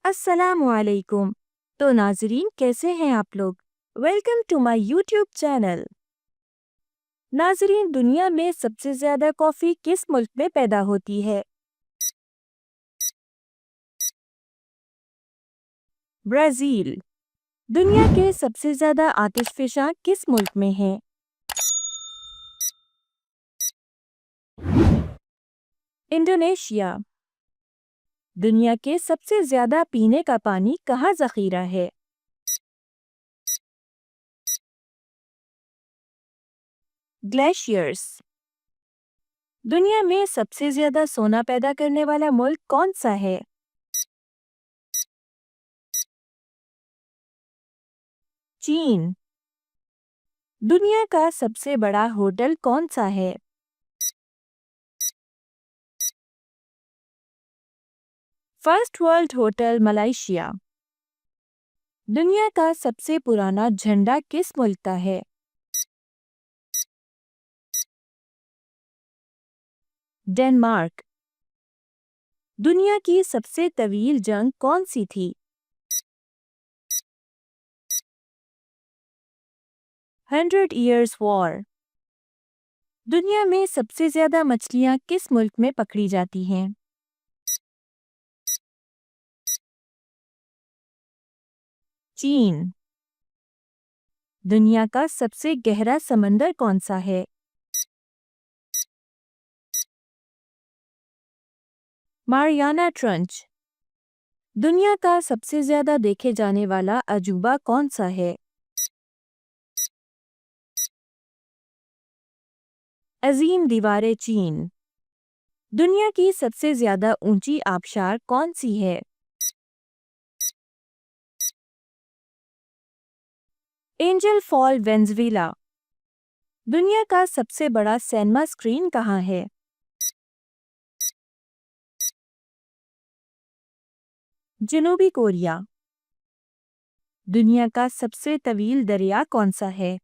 السلام علیکم۔ تو ناظرین کیسے ہیں آپ لوگ؟ Welcome to my YouTube channel. ناظرین دنیا میں سب سے زیادہ کافی کس ملک میں پیدا ہوتی ہے؟ برازیل۔ دنیا کے سب سے زیادہ آتش فشاں کس ملک میں ہیں؟ انڈونیشیا۔ دنیا کے سب سے زیادہ پینے کا پانی کہاں ذخیرہ ہے؟ گلیشیئرز۔ دنیا میں سب سے زیادہ سونا پیدا کرنے والا ملک کون سا ہے؟ چین۔ دنیا کا سب سے بڑا ہوٹل کون سا ہے؟ First world hotel Malaysia. دنیا کا سب سے پرانا جھنڈا کس ملک کا ہے؟ ڈنمارک۔ دنیا کی سب سے طویل جنگ کون سی تھی؟ 100 ایئرز وار۔ دنیا میں سب سے زیادہ مچھلیاں کس ملک میں پکڑی جاتی ہیں؟ چین۔ دنیا کا سب سے گہرا سمندر کون سا ہے؟ ماریانا ٹرنچ۔ دنیا کا سب سے زیادہ دیکھے جانے والا عجوبہ کون سا ہے؟ عظیم دیوار چین۔ دنیا کی سب سے زیادہ اونچی آبشار کون سی ہے؟ اینجل فال وینزویلا۔ دنیا کا سب سے بڑا سینما اسکرین کہاں ہے؟ جنوبی کوریا۔ دنیا کا سب سے طویل دریا کون سا ہے؟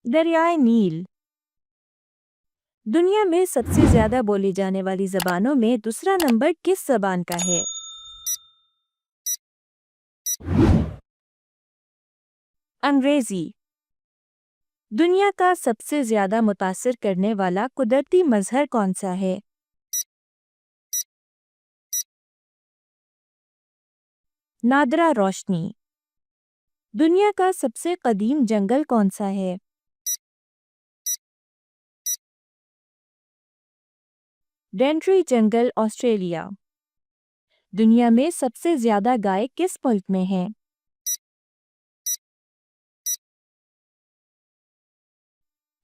دریائے نیل۔ دنیا میں سب سے زیادہ بولی جانے والی زبانوں میں دوسرا نمبر کس زبان کا ہے؟ انگریزی۔ دنیا کا سب سے زیادہ متاثر کرنے والا قدرتی مظہر کون سا ہے؟ نادرہ روشنی۔ دنیا کا سب سے قدیم جنگل کون سا ہے؟ ڈینٹری جنگل آسٹریلیا۔ دنیا میں سب سے زیادہ گائے کس ملک میں ہیں؟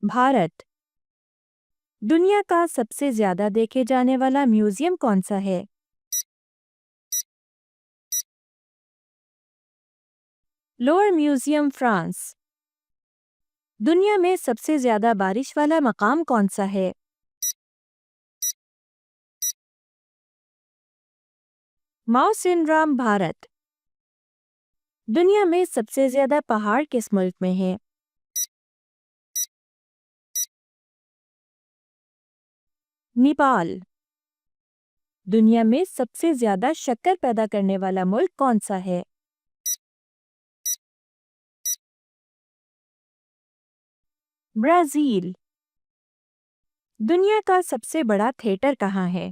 بھارت۔ دنیا کا سب سے زیادہ دیکھے جانے والا میوزیم کون سا ہے؟ Lower museum France. دنیا میں سب سے زیادہ بارش والا مقام کون سا ہے؟ ماؤسینرام بھارت۔ دنیا میں سب سے زیادہ پہاڑ کس ملک میں ہیں؟ نیپال۔ دنیا میں سب سے زیادہ شکر پیدا کرنے والا ملک کون سا ہے؟ برازیل۔ دنیا کا سب سے بڑا تھیٹر کہاں ہے؟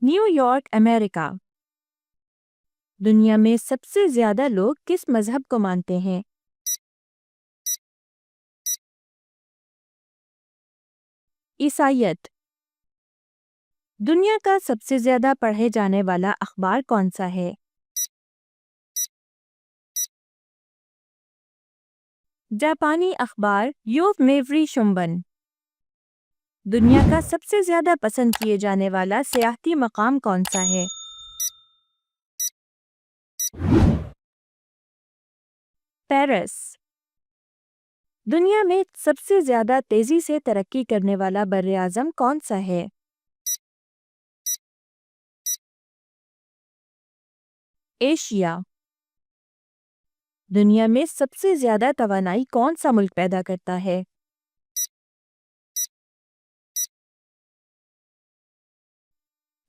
نیو یارک امریکہ۔ دنیا میں سب سے زیادہ لوگ کس مذہب کو مانتے ہیں؟ عیسائیت۔ دنیا کا سب سے زیادہ پڑھے جانے والا اخبار کون سا ہے؟ جاپانی اخبار یومیوری شنبن۔ دنیا کا سب سے زیادہ پسند کیے جانے والا سیاحتی مقام کون سا ہے؟ پیرس۔ دنیا میں سب سے زیادہ تیزی سے ترقی کرنے والا براعظم کون سا ہے؟ ایشیا۔ دنیا میں سب سے زیادہ توانائی کون سا ملک پیدا کرتا ہے؟